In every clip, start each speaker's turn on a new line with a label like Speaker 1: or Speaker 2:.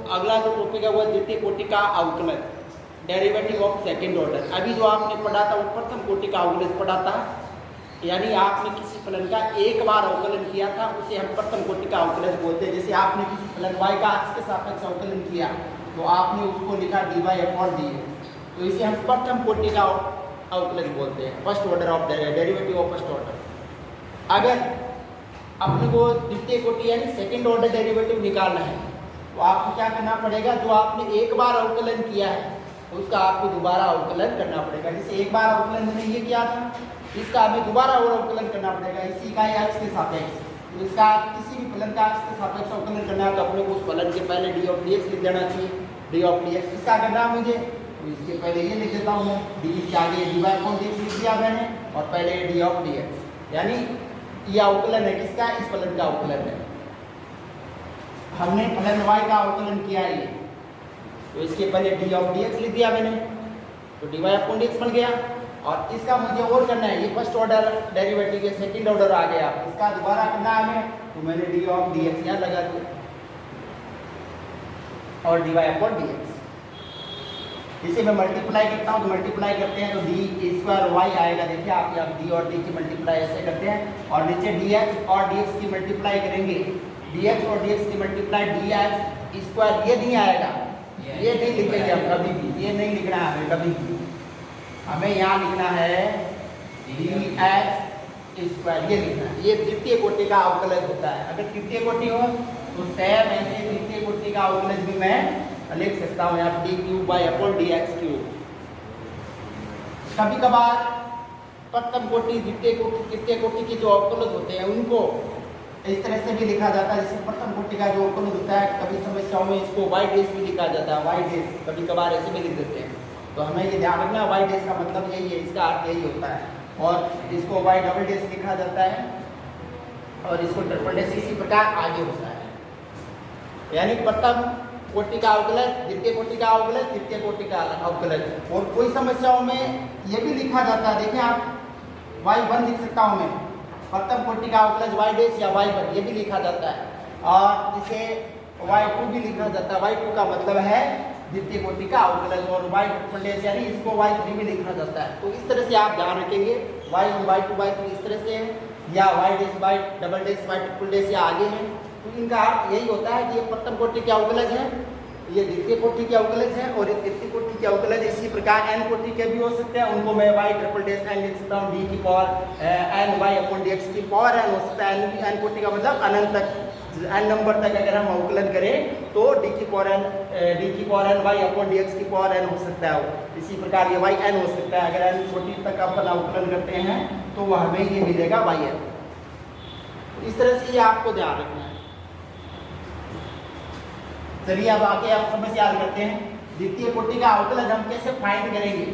Speaker 1: अगला जो टॉपिक है वो द्वितीय कोटि का अवकलन, डेरिवेटिव ऑफ सेकंड ऑर्डर। अभी जो आपने पढ़ा था वो प्रथम कोटि का अवकलन पढ़ा था, यानी आपने किसी फलन का एक बार अवकलन किया था उसे हम प्रथम कोटि का अवकलन बोलते हैं। जैसे आपने किसी फलन y का x के सापेक्ष अवकलन किया तो आपने उसको लिखा dy/dx, तो इसे हम प्रथम कोटि का अवकलन बोलते हैं, first order of derivative of first order. अगर अपने को द्वितीय कोटि यानी सेकंड ऑर्डर डेरिवेटिव निकालना है तो आपको क्या करना पड़ेगा, जो आपने एक बार अवकलन किया है उसका आपको दोबारा अवकलन करना पड़ेगा। जैसे एक बार अवकलन मैंने ये किया था, इसका हमें दोबारा और अवकलन करना पड़ेगा इसी का x के सापेक्ष। तो इसका किसी भी फलन का x के सापेक्ष अवकलन करना है तो अपने को उस फलन के पहले d ऑफ dx लिख देना चाहिए, d ऑफ dx। इसका करना है मुझे तो इसके पहले ये लिख देता हूँ मैं, d के आगे dy/dx लिख दिया मैंने और पहले d ऑफ dx, यानी ये अवकलन है किसका, इस फलन का अवकलन है। हमने फलन y का अवकलन किया है ये, तो इसके पहले d ऑफ dx लिख दिया मैंने, तो dy/dx बन गया। और इसका मुझे और करना है, ये फर्स्ट ऑर्डर डेरिवेटिव के सेकंड ऑर्डर आ गया, इसका दोबारा करना है हमें, तो मैंने d ऑफ dx यहाँ लगा दिया और dy/dx। इसे मैं मल्टीप्लाई करता हूँ, तो मल्टीप्लाई करते हैं तो d² आएगा। देखिए आप यहाँ d और d की मल्टीप्लाई ऐसे करते हैं और नीचे dx और dx की मल्टीप्लाई करेंगे, dx और dx की मल्टीप्लाई dx², ये नहीं आएगा, ये नहीं लिखेंगे हम कभी भी, ये नहीं लिखना है हमें कभी भी, हमें यहाँ लिखना है dx², ये लिखना है। ये द्वितीय कोटि का अवकलज होता है। अगर तृतीय कोटि हो तो सेम ऐसे द्वितीय कोटि का अवकलज भी मैं लिख सकता हूँ यहाँ d³/dx³। कभी कभार प्रथम कोटि, द्वितीय कोटि, तृतीय कोटि के जो अवकलज होते हैं उनको इस तरह से भी लिखा जाता है। जैसे प्रथम कोटि का जो अवकलज होता है, कभी समस्याओं में इसको y' भी लिखा जाता है, y', कभी कभार ऐसे भी लिख देते हैं। तो हमें ये ध्यान रखना, y' का मतलब यही है, इसका अर्थ यही होता है। और इसको y" लिखा जाता है और इसको ट्रिपल' इसी प्रकार आगे होता है। यानी प्रथम कोटि का अवकलज, द्वितीय कोटि का अवकलज, तृतीय कोटि का अवकलज। और कोई समस्याओं में ये भी लिखा जाता है, देखिए आप y1 लिख सकता हूँ मैं, प्रथम कोटि का अवकलज y' या y1 ये भी लिखा जाता है। और इसे y2 भी लिखा जाता है, y2 का मतलब है द्वितीय कोटि का अवकलज, और y' यानी इसको y3 भी लिखा जाता है। तो इस तरह से आप ध्यान रखेंगे, y1, y2, y3 इस तरह से या y', या आगे हैं, तो इनका अर्थ यही होता है कि ये प्रथम कोटि के अवकलज है, ये द्वितीय कोटि के अवकलज है और ये तृतीय कोटि के अवकलज। इसी प्रकार n कोटि के भी हो सकते हैं, उनको मैं y'(n) लिख सकता हूँ, d की पावर ny/dx की पावर n हो सकता है। n कोटि का मतलब अनंत तक, n नंबर तक अगर हम अवकलन करें तो d की पावर n y/dx की पावर n हो सकता है। इसी प्रकार ये yn हो सकता है। अगर n कोटि तक अपन अवकलन करते हैं तो वह हमें ये मिलेगा yn। इस तरह से ये आपको ध्यान रखना है। चलिए अब आगे आप समस्या हल करते हैं। द्वितीय कोटि का अवकलज हम कैसे फाइंड करेंगे,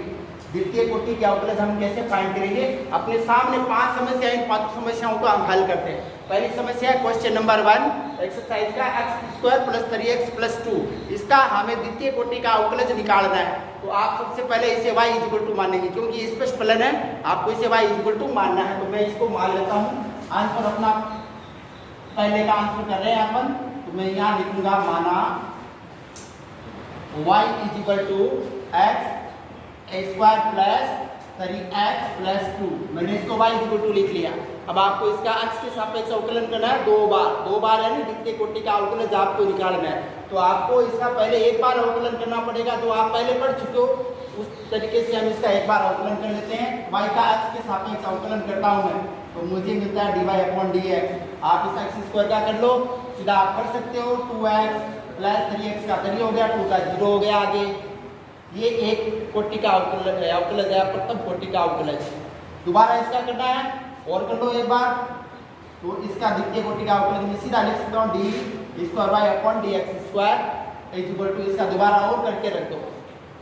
Speaker 1: द्वितीय कोटि के अवकलज हम कैसे फाइंड करेंगे। अपने सामने 5 समस्या, इन 5 समस्याओं को हम हल करते हैं। पहली समस्या है क्वेश्चन नंबर 1 एक्सरसाइज का x² + 3x + 2, इसका हमें द्वितीय कोटि का अवकलज निकालना है। तो आप सबसे पहले इसे y = मानेंगे, क्योंकि ये स्पष्ट फलन है, आपको इसे y = मानना है। तो मैं इसको मान लेता हूँ। आंसर अपना पहले का आंसर कर रहे हैं अपन, तो मैं यहाँ लिखूंगा माना y = x² + 3x + 2, मैंने इसको y = लिख लिया। अब आपको इसका x के सापेक्ष अवकलन करना है 2 बार यानी द्वितीय कोटि का अवकलज आपको निकालना है। तो आपको इसका पहले एक बार अवकलन करना पड़ेगा, जो आप पहले पढ़ चुके हो। उस तरीके से हम इसका एक बार अवकलन कर लेते हैं। y का x के सापेक्ष अवकलन करता हूँ मैं, तो मुझे मिलता है dy/dx। आप इस x² का कर लो, सीधा आप कर सकते हो। 2x + 3x का 3 हो गया, 2 का 0 हो गया आगे। ये एक कोटि का अवकलज है, प्रथम कोटि का अवकलज। दोबारा इसका करना है और कर लो एक बार, तो इसका द्वितीय कोटि का अवकलज मैं सीधा लिख सकता हूँ d² इसका दोबारा और करके रख दो।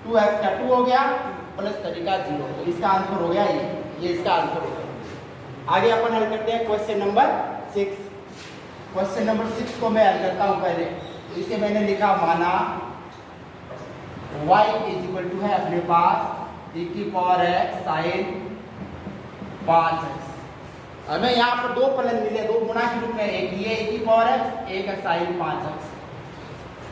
Speaker 1: 2x का 2 हो गया + 3 का 0, तो इसका आंसर हो गया ये इसका आंसर हो गया। आगे अपन हल करते हैं क्वेश्चन नंबर 6। क्वेश्चन नंबर 6 को मैं हल करता हूँ पहले। तो इसे मैंने लिखा माना y = है अपने पास e⁻x sin 5x। हमें यहाँ पर 2 फलन मिले, 2 गुणा के रूप में, एक ये e⁻x, एक है sin 5x।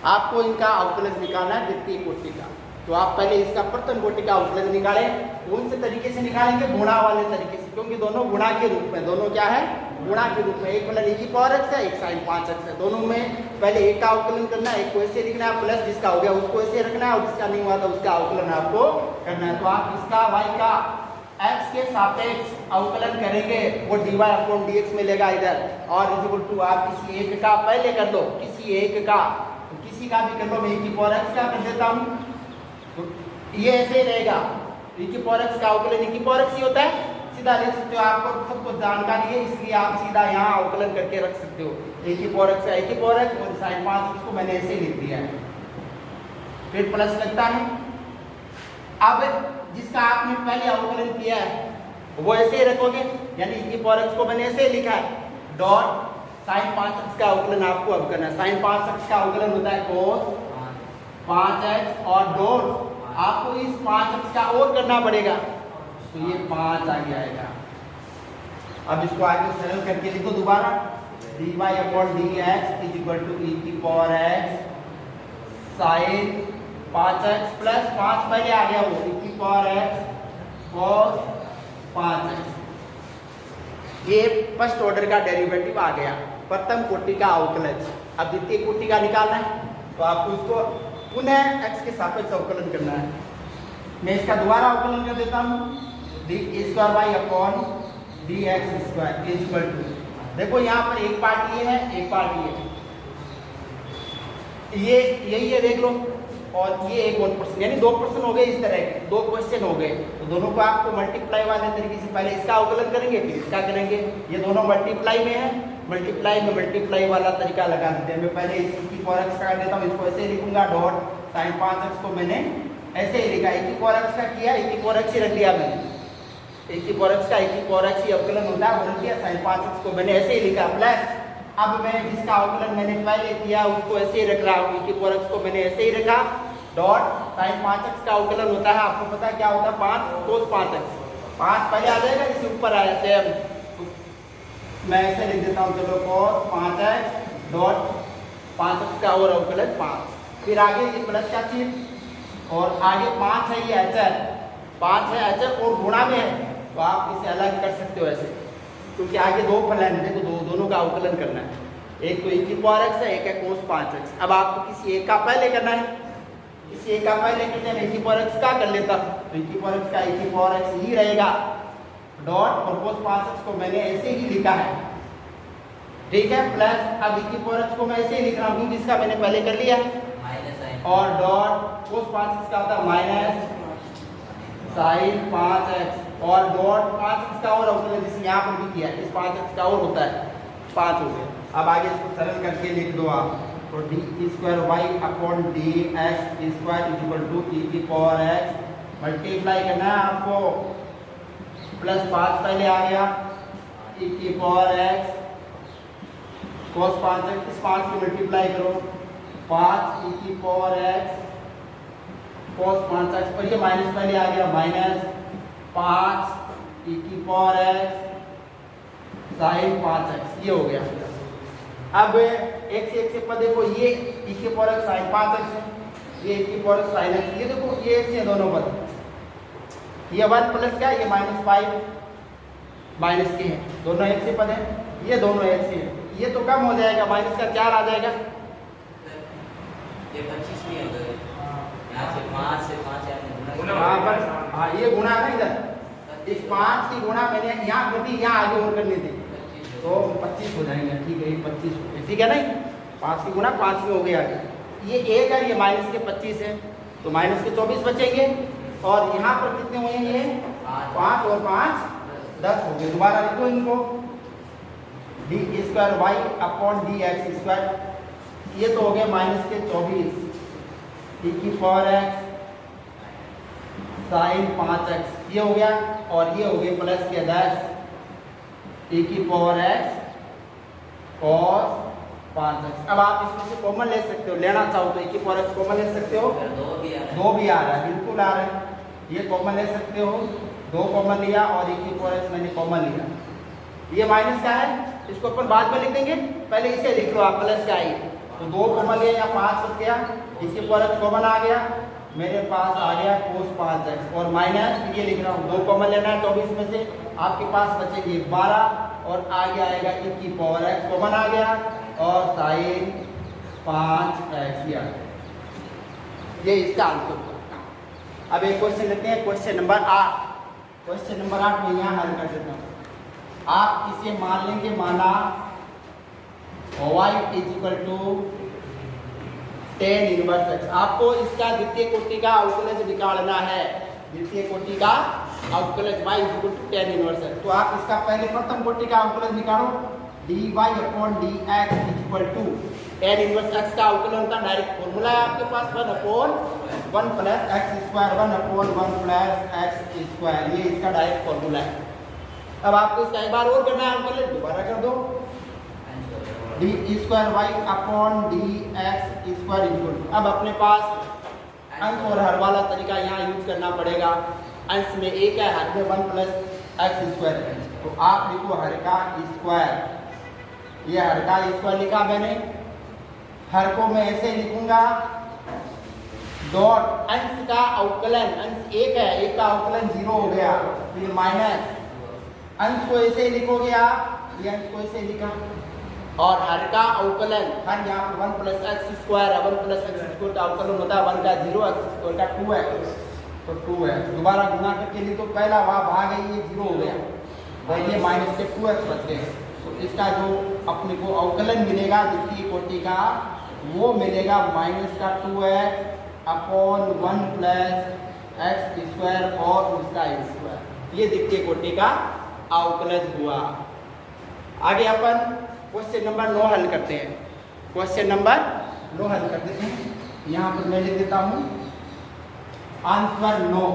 Speaker 1: आपको इनका अवकलज निकालना है द्वितीय कोटि का। तो आप पहले इसका प्रथम कोटि का अवकलज निकालें। कौन से तरीके से निकालेंगे? गुणा वाले तरीके से, क्योंकि दोनों गुणा के रूप में, दोनों क्या है? गुणा के रूप में। एक मतलब e की पावर x है, एक sin 5x है। दोनों में पहले एक का अवकलन करना है, एक को ऐसे लिखना है, प्लस जिसका हो गया उसको ऐसे रखना है, और जिसका नहीं हुआ था उसका अवकलन आपको करना है। तो आप इसका y का x के सापेक्ष अवकलन करेंगे, वो dy अपॉन dx मिलेगा इधर, और इक्वल टू आप किसी एक का पहले कर लो, किसी एक का, तो किसी का भी कर लो। मैं e की पावर x का कर देता हूँ, तो ये ऐसे ही रहेगा। e की पावर x का अवकलन e की पावर x ही होता है, सीधा लिख सकते हो। आपको सब कुछ जानकारी है, इसलिए आप सीधा यहाँ अवकलन करके रख सकते हो। e की पावर x है, e की पावर x, और sin 5x को मैंने ऐसे लिख दिया है, फिर प्लस लगता है। अब जिसका आपने पहले अवकलन किया है वो ऐसे ही रखोगे, यानी e की पावर x को मैंने ऐसे लिखा है, डॉट sin 5x का अवकलन आपको अब करना है। sin 5x का अवकलन होता है cos 5x, और डॉट आपको इस 5x का और करना पड़ेगा, तो ये 5 आगे आएगा। अब इसको आगे सरल करके लिखो दोबारा, dy upon dx is equal to e की power x sin 5x plus 5 पहले आ गया वो e की पावर x cos 5x। ये फर्स्ट ऑर्डर का डेरिवेटिव आ गया, प्रथम कोटि का अवकलज। अब द्वितीय कोटि का निकालना है, तो आपको इसको पुनः x के सापेक्ष अवकलन करना है। मैं इसका दोबारा अवकलन कर देता हूँ, D square Y upon D x square is equal to, देखो यहाँ पर एक पार्ट ये है, एक पार्ट ये है, ये यही है देख लो, और ये एक 1%, यानी 2% हो गए। इस तरह के 2 क्वेश्चन हो गए, तो दोनों को आपको मल्टीप्लाई वाले तरीके से पहले इसका अवकलन करेंगे, फिर इसका करेंगे। ये दोनों मल्टीप्लाई में है, मल्टीप्लाई में मल्टीप्लाई वाला तरीका लगा देते हैं। मैं पहले इसकी पावर x का कर देता हूँ, इसको ऐसे लिखूंगा, डॉट sin 5x को मैंने ऐसे ही लिखा, e की पावर x का किया, e की पावर x ही रख लिया मैंने, e की पावर x का e की पावर x ही अवकलन होता है, वो रख दिया। sin 5x को मैंने ऐसे ही लिखा, प्लस अब मैं जिसका अवकलन मैंने पहले किया उसको ऐसे ही रख रहा हूँ, e की पावर x को मैंने ऐसे ही रखा, डॉट sin 5x का अवकलन होता है, आपको पता क्या होता है, 5 cos 5x, 5 पहले आ जाएगा, इसे ऊपर आया सेम, मैं ऐसे लिख देता हूँ, चलो cos 5x डॉट 5x का और अवकलन 5, फिर आगे ये प्लस का चिन्ह, और आगे 5 है, ये अचर 5 है, अचर और गुणा में है, तो आप इसे अलग कर सकते हो ऐसे, क्योंकि आगे 2 फलन है, तो दोनों का अवकलन करना है। एक तो e की पावर x है, एक है cos 5x। अब आपको किसी एक का पहले करना है, किसी एक का पहले करते हैं, e की पावर x का कर लेता, तो e की पावर x का e की पावर x ही रहेगा, डॉट और cos 5x को मैंने ऐसे ही लिखा है, ठीक है, प्लस अब e की पावर x को मैं ऐसे ही लिख रहा हूँ, जिसका मैंने पहले कर लिया, और डॉट cos 5x का होता है माइनस sin 5x, और डॉट 5x का और अवकलन जिसने यहाँ पर भी किया, इस 5x का और होता है 5 हो गया। अब आगे इसको सरल करके लिख दो आप, तो D square Y upon D x square is equal to E की पावर एक्स, मल्टीप्लाई करना है आपको, प्लस 5 पहले आ गया, ई की पावर एक्स cos 5x, इस 5 की मल्टीप्लाई करो, 5 ई की पावर एक्स cos 5x, पर ये माइनस पहले आ गया, माइनस 5 ई की पावर एक्स sin 5x, ये हो गया। अब एक से पद देखो, ये e की पावर x sin 5x है, ये e की पावर sin x, ये देखो ये एक से दोनों पद, ये 1 प्लस का, ये -5 माइनस के हैं, दोनों एक से पद है, ये दोनों एक से है, ये तो कम हो जाएगा, माइनस का 4 आ जाएगा,
Speaker 2: ये 25 नहीं होगा, यहाँ से 5 से 5
Speaker 1: यहाँ पर, हाँ ये गुणा है इधर, इस 5 की गुणा मैंने यहाँ कर दी, यहाँ आगे और करनी थी, तो 25 हो जाएंगे, ठीक है, ये 25 हो गए, ठीक है नहीं, 5 की गुणा 5 में हो गया आगे, ये 1 है, ये माइनस के 25 है, तो माइनस के 24 बचेंगे, और यहाँ पर कितने हुए हैं, ये 5 और 5 10 हो गए। दोबारा लिखो इनको, d square Y upon D x square, ये तो हो गया माइनस के 24, ई की पावर एक्स sin 5x, ये हो गया, और ये हो गए प्लस के 10 e की पावर x cos 5x। अब आप इसमें से कॉमन ले सकते हो, लेना चाहो तो e की पावर x कॉमन ले सकते हो, 2 भी आ रहा है, बिल्कुल आ रहा है, ये कॉमन ले सकते हो, 2 कॉमन लिया, और e की पावर x मैंने कॉमन लिया, ये माइनस का है, इसको अपन बाद में लिख देंगे, पहले इसे लिख लो आप, प्लस का i, तो 2 कॉमन लिया या 5 बच गया, इसके ऊपर कॉमन आ गया, मेरे पास आ गया cos 5x और माइनस ये लिख रहा हूँ 2 कॉमन लेना है 24 में से, आपके पास बचेगी 12 और आगे आएगा e की पावर x कॉमन आ गया और sin 5x ये आ गया। ये इसका आंसर हुआ। अब एक क्वेश्चन लेते हैं, क्वेश्चन नंबर 8। क्वेश्चन नंबर 8 में यहाँ हल कर देता हूँ। आप इसे मान लेंगे, माना y is equal to tan inverse x। आपको इसका द्वितीय कोटि का अवकलज निकालना है, द्वितीय कोटि का अवकलज y is equal to tan inverse x। तो आप इसका पहले प्रथम कोटि का अवकलज निकालो, dy upon dx is equal to tan inverse x का अवकलन होता है, डायरेक्ट फॉर्मूला है आपके पास 1 upon 1 plus x square, 1 upon 1 plus x square, ये इसका डायरेक्ट फॉर्मूला है। अब आपको इसका एक बार और करना है अवकलन, दोबारा कर दो, d square Y upon D x square equal to. अब अपने पास अंश और हर वाला तरीका यहाँ यूज करना पड़ेगा। अंश में एक है, हर में 1 प्लस एक्स स्क्वायर है, तो आप लिखो हर का स्क्वायर, ये हर का स्क्वायर लिखा मैंने। हर को मैं ऐसे लिखूंगा डॉट अंश का अवकलन, अंश एक है, एक का अवकलन 0 हो गया, फिर माइनस अंश को ऐसे लिखोगे आप, ये अंश को ऐसे लिखा, और हर का अवकलन, हर यहाँ पर 1 प्लस एक्स स्क्वायर है, 1 प्लस एक्स स्क्वायर का अवकलन होता है 1 का 0, एक्स स्क्वायर का 2 है, तो 2 है। दोबारा गुना करके लिए तो पहला वहाँ भाग है, ये 0 हो गया और ये माइनस के 2x बच गए। तो इसका जो अपने को अवकलन मिलेगा द्वितीय कोटि का, वो मिलेगा माइनस का 2x upon 1 plus x square और उसका स्क्वायर। ये द्वितीय कोटि का अवकलन हुआ। आगे अपन क्वेश्चन नंबर 9 हल करते हैं। क्वेश्चन नंबर 9 हल कर देते हैं, यहाँ पर मैं लिख देता हूँ आंसर 9।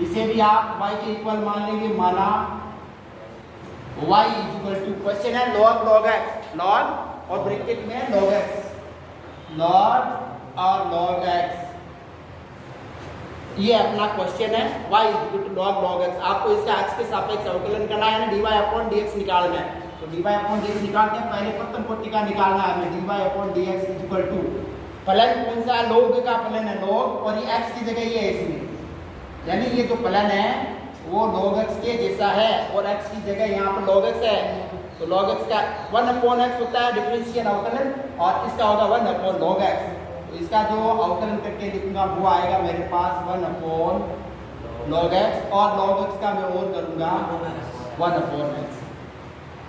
Speaker 1: इसे भी आप y के इक्वल मान लेंगे, माना y इक्वल टू, क्वेश्चन है log log x, log और ब्रैकेट में log x, log और log x, ये अपना क्वेश्चन है y equal to log log x। आपको इसका x के सापेक्ष अवकलन करना है ना, dy अपॉन dx निकालना है, तो dy अपॉन dx निकालते हैं। पहले प्रथम कोटि का निकालना है हमें, dy upon dx equal to, फलन कौन सा है, log का फलन है log, और ये x की जगह ये है इसमें, यानी ये जो फलन है वो log x के जैसा है और x की जगह यहाँ पर log x है, तो log x का 1 अपॉन x होता है डिफरेंशियल अवकलन, और इसका होगा 1 अपॉन log x। तो इसका जो अवकलन करके लिखूंगा वो आएगा मेरे पास 1 अपॉन log x, और log x का मैं और करूंगा 1 अपॉन x।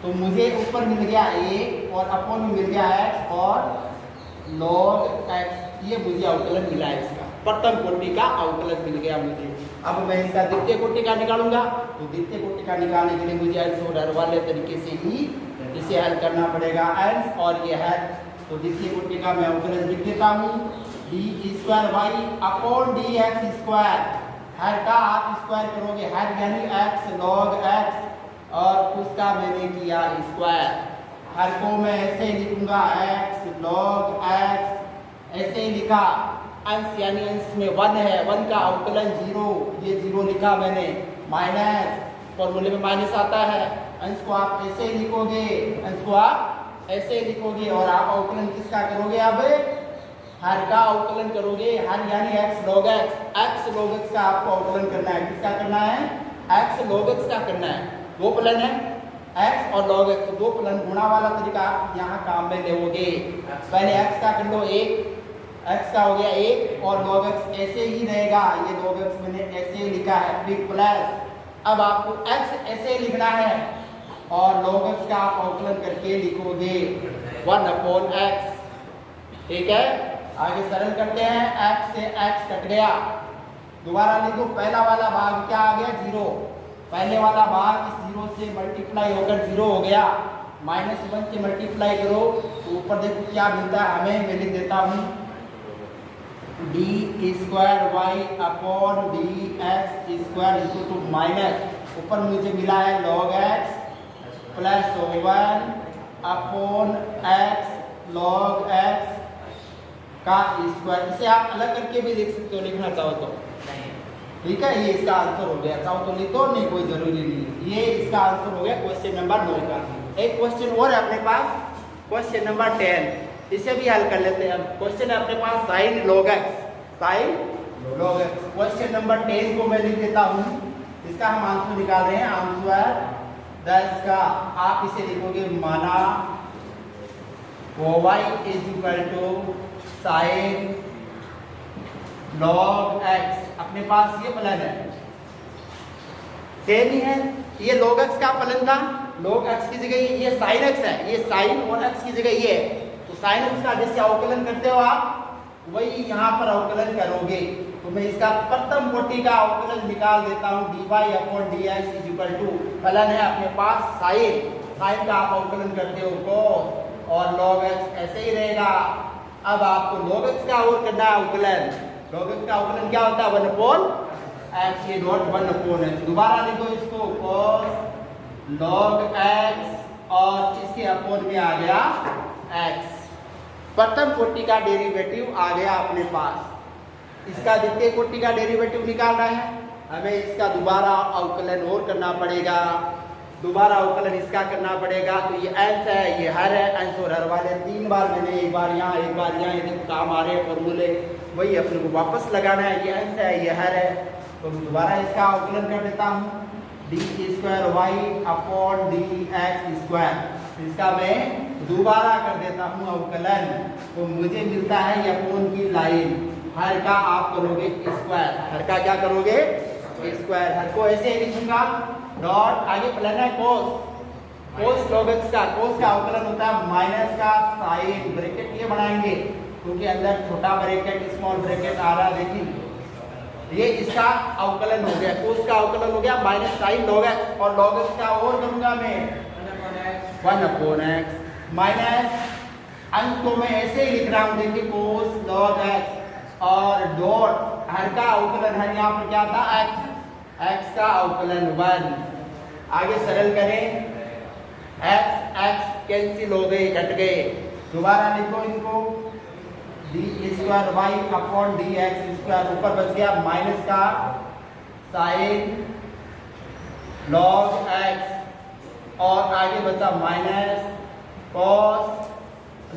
Speaker 1: तो मुझे ऊपर मिल गया 1 और अपॉन में मिल गया x और log x, ये मुझे अवकलन मिला है, इसका प्रथम कोटि का अवकलन मिल गया मुझे। अब मैं इसका द्वितीय कोटि का निकालूंगा, तो द्वितीय कोटि का निकालने के लिए मुझे अंश और हर वाले तरीके से ही इसे हल करना पड़ेगा, अंश और ये है। तो द्वितीय कोटि का मैं अवकलन लिख देता हूँ, D square Y upon D x square, हर का आप स्क्वायर करोगे, हर यानी एक्स लॉग एक्स और उसका मैंने किया स्क्वायर, हर को मैं ऐसे लिखूंगा एक्स लॉग एक्स, ऐसे ही लिखा। अंश यानी अंश में 1 है, 1 का अवकलन 0, ये 0 लिखा मैंने, माइनस फॉर्मूले में माइनस आता है, अंश को आप ऐसे ही लिखोगे, अंश को आप ऐसे ही लिखोगे, और आप अवकलन किसका करोगे, अब हर का अवकलन करोगे, हर यानी x log x का आपको अवकलन करना है। किसका करना है, x log x का करना है। दो फलन है x और log x, दो फलन गुणा वाला तरीका आप यहाँ काम में लेोगे। पहले x का कर लो 1, x का हो गया 1 और log x ऐसे ही रहेगा, ये log x मैंने ऐसे ही लिखा है, फिर प्लस, अब आपको x ऐसे लिखना है और log x का आप अवकलन करके लिखोगे 1 अपॉन x, ठीक है। आगे सरल करते हैं, x से x कट गया, दोबारा लिखो, पहला वाला भाग क्या आ गया 0, पहले वाला भाग इस 0 से मल्टीप्लाई होकर 0 हो गया, -1 से मल्टीप्लाई करो तो ऊपर देखो क्या मिलता है हमें, मैं लिख देता हूँ D square Y upon D x square equal to minus, ऊपर मुझे मिला है log x plus 1 upon x log x का स्क्वायर। इसे आप अलग करके भी लिख सकते हो, लिखना चाहो तो, ठीक है। ये इसका आंसर हो गया, चाहो तो लिख दो, नहीं कोई जरूरी नहीं, ये इसका आंसर हो गया क्वेश्चन नंबर 9 का। एक क्वेश्चन और है अपने पास, क्वेश्चन नंबर 10, इसे भी हल कर लेते हैं। क्वेश्चन है अपने पास sine log X, sine log X. Question number 10 को मैं लिख देता हूँ, इसका हम आंसर निकाल रहे हैं। आंसर 10 का आप इसे लिखोगे माना y is equal to sine log x. अपने पास ये फलन है, सेम ही है, ये log x का फलन था, log x की जगह ये sin x है, ये sin और x की जगह ये है, तो sin x का जैसे अवकलन करते हो आप वही यहाँ पर अवकलन करोगे। तो मैं इसका प्रथम कोटि का अवकलन निकाल देता हूँ, dy/dx इज इक्वल टू फलन है अपने पास sin का आप अवकलन करते हो cos और log x ऐसे ही रहेगा। अब आपको log x का और करना है अवकलन, log x का अवकलन क्या होता है 1/x, ये डॉट 1/x। दोबारा लिखो इसको cos log x और इसके अपोन में आ गया x। प्रथम कोटि का डेरिवेटिव आ गया अपने पास। इसका द्वितीय कोटि का डेरिवेटिव निकालना है, हमें इसका दोबारा अवकलन और करना पड़ेगा, दोबारा अवकलन इसका करना पड़ेगा। तो ये अंश है, ये हर है, अंश और हर वाले 3 बार मैंने एक बार यहाँ यदि काम आ रहे फॉर्मूले वही अपने को वापस लगाना है। ये अंश है, ये हर है, तो दोबारा इसका अवकलन कर देता हूँ d²y/dx²। इसका मैं दोबारा कर देता हूँ अवकलन, तो मुझे मिलता है ये अपोन की लाइन, हर का आप करोगे स्क्वायर, हर का क्या करोगे स्क्वायर, हर को ऐसे ही लिखूंगा डॉट आगे प्लस है cos log x का, cos का अवकलन होता है माइनस का साइन, ब्रैकेट ये बनाएंगे क्योंकि अंदर छोटा ब्रैकेट स्मॉल ब्रैकेट आ रहा है। देखिए ये इसका अवकलन हो गया, cos का अवकलन हो गया माइनस साइन log x, और log x का और करूंगा मैं 1/x माइनस अंश को मैं ऐसे ही लिख रहा हूँ, देखिए cos log x और डॉट हर का अवकलन है, यहाँ पर क्या था x का अवकलन 1। आगे सरल करें, x कैंसिल हो गए, कट गए। दोबारा लिखो इनको d²y/dx², ऊपर बच गया माइनस का साइन log x और आगे बचा माइनस cos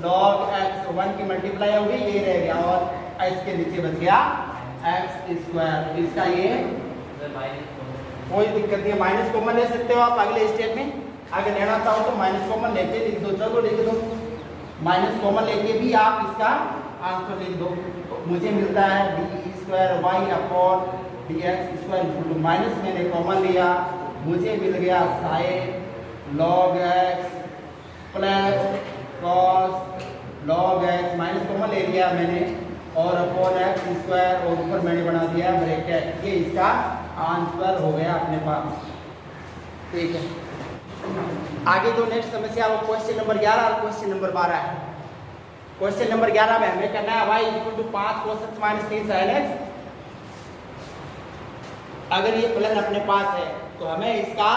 Speaker 1: log x, 1 की मल्टीप्लाई हो गई, ये रह गया, और इसके नीचे बच गया x²। इसका ये कोई दिक्कत नहीं है, माइनस कॉमन ले सकते हो आप अगले स्टेप में, आगे लेना चाहो तो माइनस कॉमन लेके लिख दो, चलो लिख दो, माइनस कॉमन लेके भी आप इसका आंसर लिख दो। मुझे मिलता है d²y/dx², माइनस मैंने कॉमन लिया, मुझे मिल गया sine log x plus cos log x, minus common ले लिया मैंने, और अपॉन x², और ऊपर मैंने बना दिया ब्रैकेट। ये इसका आंसर हो गया अपने पास, ठीक है। आगे जो नेक्स्ट समस्या वो क्वेश्चन नंबर 11 और क्वेश्चन नंबर 12 है। क्वेश्चन नंबर 11 में हमें करना है y = 5 cos x - 3 sin x। अगर ये फलन अपने पास है तो हमें इसका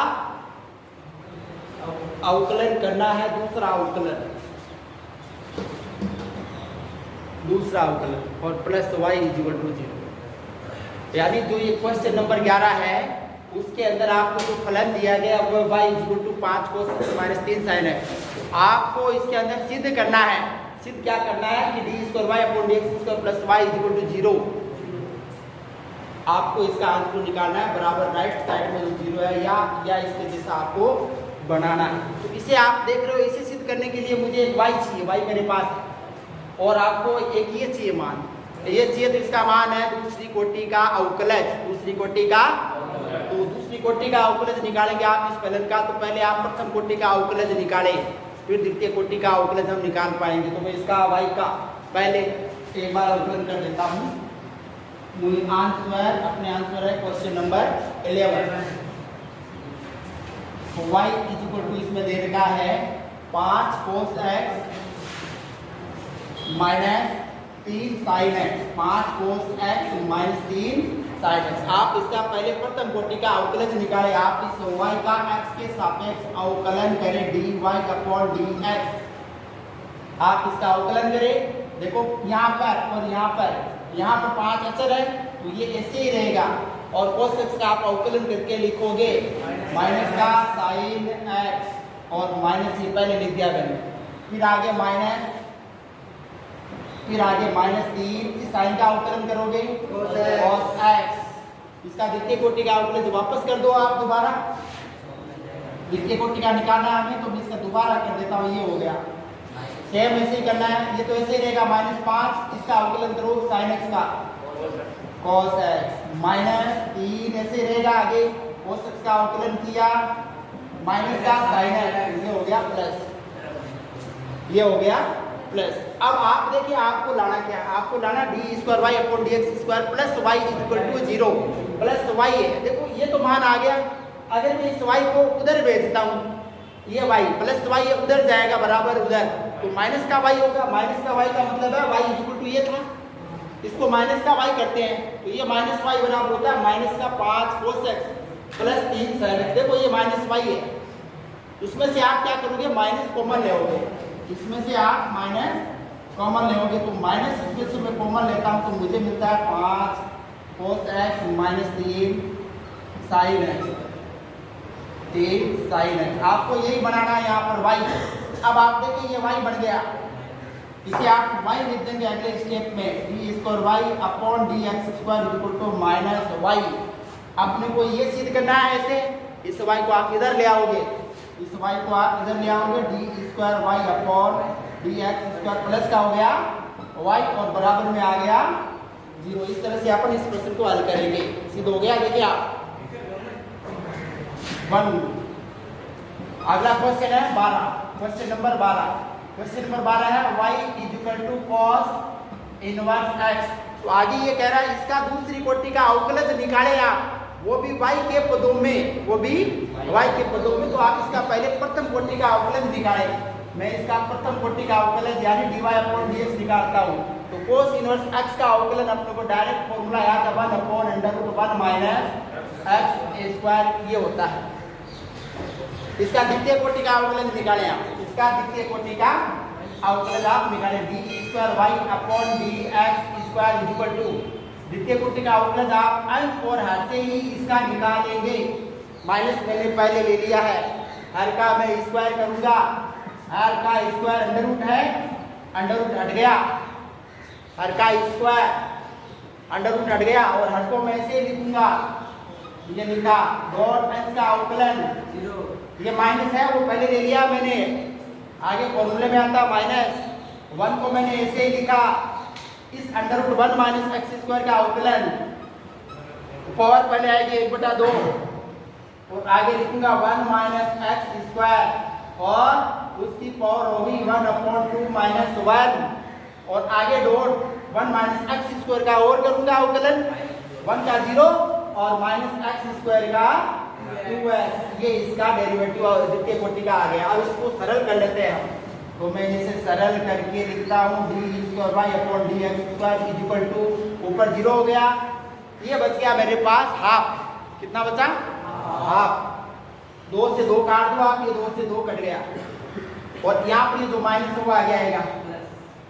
Speaker 1: अवकलन करना है, दूसरा अवकलन, और प्लस y = 0। यानी जो ये क्वेश्चन नंबर 11 है उसके अंदर आपको जो फलन दिया गया वो y = 5 cos x - 3 sin x। आपको इसके अंदर सिद्ध करना है, सिद्ध क्या करना है कि d²y/dx² + y = 0। आपको इसका आंसर निकालना है, बराबर राइट साइड में जो 0 है या इसके जैसा आपको बनाना है। तो इसे आप देख रहे हो, इसे सिद्ध करने के लिए मुझे एक y चाहिए, y मेरे पास है, और आपको एक ये चाहिए मान, ये चाहिए, तो इसका मान है दूसरी कोटि का अवकलज, दूसरी कोटि का, तो दूसरी कोटि का अवकलज निकालेंगे आप इस फलन का। तो पहले आप प्रथम कोटि का अवकलज निकालें, फिर द्वितीय कोटि का अवकलज हम निकाल पाएंगे। तो मैं इसका y का पहले एक बार अवकलन कर देता हूँ। आंसर अपने आंसर है क्वेश्चन नंबर 11। y = इसमें दे रखा है 5 cos x - 3 sin x, 5 cos x - 3 sin x। आप इसका पहले प्रथम कोटि का अवकलन निकालें, आप इस y का x के सापेक्ष अवकलन करें dy/dx। आप इसका अवकलन करें, देखो यहाँ पर और यहाँ पर 5 अचर है, तो ये ऐसे ही रहेगा, और cos x का आप अवकलन करके लिखोगे माइनस का साइन x, और माइनस ये पहले लिख दिया मैंने, फिर आगे माइनस, फिर आगे -3, इस साइन का अवकलन करोगे cos x, इसका द्वितीय कोटि का अवकलन वापस कर दो आप दोबारा, द्वितीय कोटि का निकालना है हमें, तो मैं इसका दोबारा कर देता हूँ, ये हो गया। सेम ऐसे ही करना है, ये तो ऐसे ही रहेगा -5, इसका अवकलन करो sin x का cos x, -3 ऐसे रहेगा, आगे cos x का अवकलन किया माइनस का sin x, ये हो गया प्लस, ये हो गया प्लस। अब आप देखिए आपको लाना क्या है, आपको लाना d²y/dx² plus y = 0 plus y है। देखो ये तो मान आ गया, अगर मैं इस y को उधर भेजता हूँ, ये y प्लस y उधर जाएगा बराबर उधर, तो माइनस का y होगा, माइनस का y का मतलब है y = ये था, इसको माइनस का y करते हैं, तो ये -y बराबर होता है -5 cos x plus 3 sin x। देखो ये -y है, उसमें से आप क्या करोगे, माइनस कॉमन लोगे, इसमें से आप माइनस कॉमन लोगे, तो माइनस इसमें से मैं कॉमन लेता हूँ, तो मुझे मिलता है 5 cos x -3 sin x, 3 sin x। आपको यही बनाना है यहाँ पर y। अब आप देखिए ये y बन गया, इसे आप y लिख देंगे अगले स्टेप में, d²y/dx² = -y। अपने को ये सिद्ध करना है, ऐसे इस y को आप इधर ले आओगे, इस y को आप इधर ले आओगे, d²y/dx² प्लस का हो गया y और बराबर में आ गया 0। इस तरह से अपन इस प्रश्न को हल करेंगे, सिद्ध हो गया। देखिए आप 1। अगला क्वेश्चन है 12, क्वेश्चन नंबर 12। क्वेश्चन नंबर 12 है y = cos इनवर्स x। तो आगे ये कह रहा है इसका दूसरी कोटि का अवकलज निकाले आप, वो भी y के पदों में, वो भी y के पदों में। तो आप इसका पहले प्रथम कोटि का अवकलज निकाले, मैं इसका प्रथम कोटि का अवकलज यानी dy/dx निकालता हूँ। तो cos इनवर्स x का अवकलन अपने को डायरेक्ट फॉर्मूला याद है 1/√1 - x² ये होता है। इसका द्वितीय कोटि का अवकलन निकालें आप, इसका द्वितीय कोटि का अवकलन आप निकालें, d²y/dx² द्वितीय कोटि का अवकलन आप अंश और हर से ही इसका निकालेंगे। माइनस मैंने पहले ले लिया है, हर का मैं स्क्वायर करूंगा, हर का स्क्वायर अंडर रूट है, अंडर रूट हट गया, हर का स्क्वायर अंडर रूट हट गया, और हर को मैं ऐसे लिखूंगा, ये लिखा डॉट अंश का अवकलन 0। ये माइनस है वो पहले ले लिया मैंने, आगे फॉर्मूले में आता -1 को मैंने ऐसे ही लिखा, इस √1 - x² का अवकलन पावर पहले आएगी 1/2 और आगे लिखूंगा 1 - x² और उसकी पावर होगी 1/2 - 1 और आगे डॉट 1 - x² का और करूंगा अवकलन 1 का 0 और -x² का 2x। ये इसका डेरिवेटिव और द्वितीय कोटि का आ गया। अब इसको सरल कर लेते हैं हम, तो मैं इसे सरल करके लिखता हूँ d²y/dx² ऊपर 0 हो गया, ये बच गया मेरे पास हाफ। कितना बचा? हाफ। 2 से 2 काट दो आप, ये 2 से 2 कट गया और यहाँ पर जो माइनस होगा आगे आएगा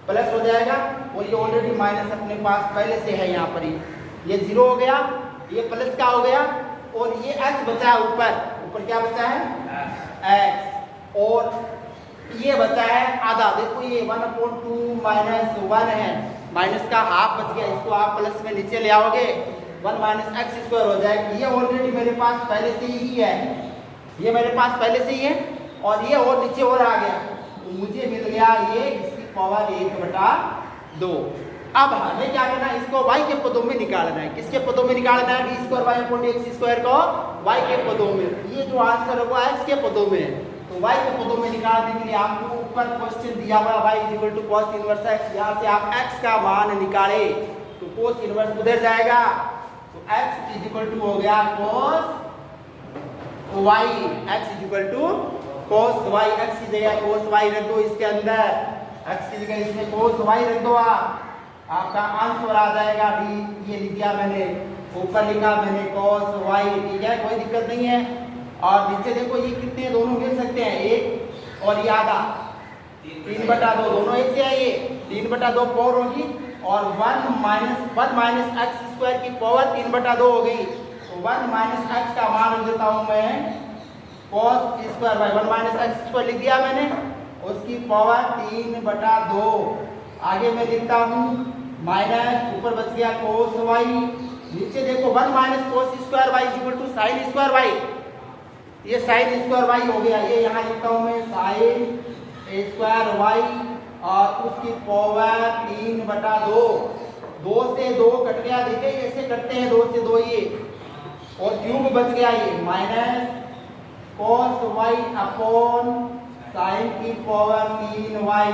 Speaker 1: प्लस हो जाएगा, और ये ऑलरेडी माइनस अपने पास पहले से है, यहाँ पर ये 0 हो गया, ये प्लस का हो गया और ये x बचा है ऊपर, ऊपर क्या बचा है x, और ये बचा है आधा। देखो ये 1/2 - 1 है, माइनस का हाफ बच गया, इसको आप प्लस में नीचे ले आओगे 1 - x² हो जाएगा। ये ऑलरेडी मेरे पास पहले से ही है, ये मेरे पास पहले से ही है और ये और नीचे और आ गया, तो मुझे मिल गया ये इसकी पावर 1/2। अब हमें क्या करना है, इसको y के पदों में निकालना है। किसके पदों में निकालना है? d²y/dx² को y के पदों में। ये जो आंसर होगा x के पदों में है, तो y के पदों में निकालने के लिए आपको ऊपर क्वेश्चन दिया हुआ y = cos इनवर्स x, यहाँ से आप x का मान निकाले तो cos इनवर्स उधर जाएगा, तो x = हो गया cos y, x = cos y, x की जगह cos y रख दो, इसके अंदर x की जगह इसमें cos y रख दो, आपका आंसर आ जाएगा d। ये लिख दिया मैंने, ऊपर लिखा मैंने cos y, ठीक है, कोई दिक्कत नहीं है। और नीचे देखो ये कितने दोनों मिल सकते हैं, 1 और ये आधा 3/2, दोनों एक से है, ये 3/2 पावर होगी और 1 - x² की पावर 3/2 हो गई, तो 1 - x का मान लिख देता हूं मैं cos² 1 - x² लिख दिया मैंने उसकी पावर 3/2। आगे मैं लिखता हूँ माइनस, ऊपर बच गया कोस वाई, नीचे देखो 1 minus cos square y equal to sine square y, ये साइन स्क्वायर वाई हो गया। ये यहाँ लिखता हूँ मैं साइन स्क्वायर वाई और उसकी पावर 3/2। 2 से 2 कट गया, देखिए ऐसे कटते हैं 2 से 2 ये, और क्यूब बच गया ये minus cos y upon sine की पावर 3y।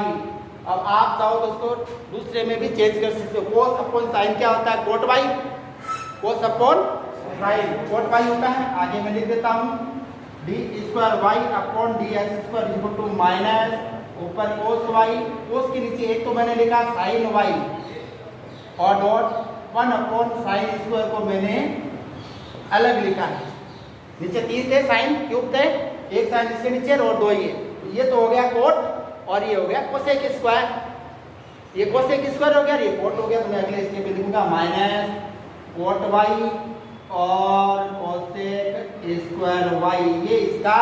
Speaker 1: अब आप चाहो तो इसको दूसरे में भी चेंज कर सकते हो। कोस अपॉन साइन क्या होता है? Cot y, cos upon sine cot y होता है। आगे मैं लिख देता हूँ D square Y upon D x square equal to minus ऊपर कोस वाई, कोस के नीचे एक तो मैंने लिखा साइन वाई और डॉट 1 अपॉन साइन स्क्वायर को मैंने अलग लिखा है। नीचे 3 थे साइन क्यूब थे, एक साइन इसके नीचे और 2 ये तो हो गया कोट और ये हो गया कोसेक स्क्वायर। ये कोसेक स्क्वायर हो गया, ये कोट हो गया। तो मैं अगले स्टेप पे लिखूंगा माइनस कोट वाई और कोसेक स्क्वायर वाई। ये इसका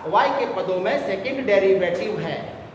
Speaker 1: वाई के पदों में सेकंड डेरिवेटिव है।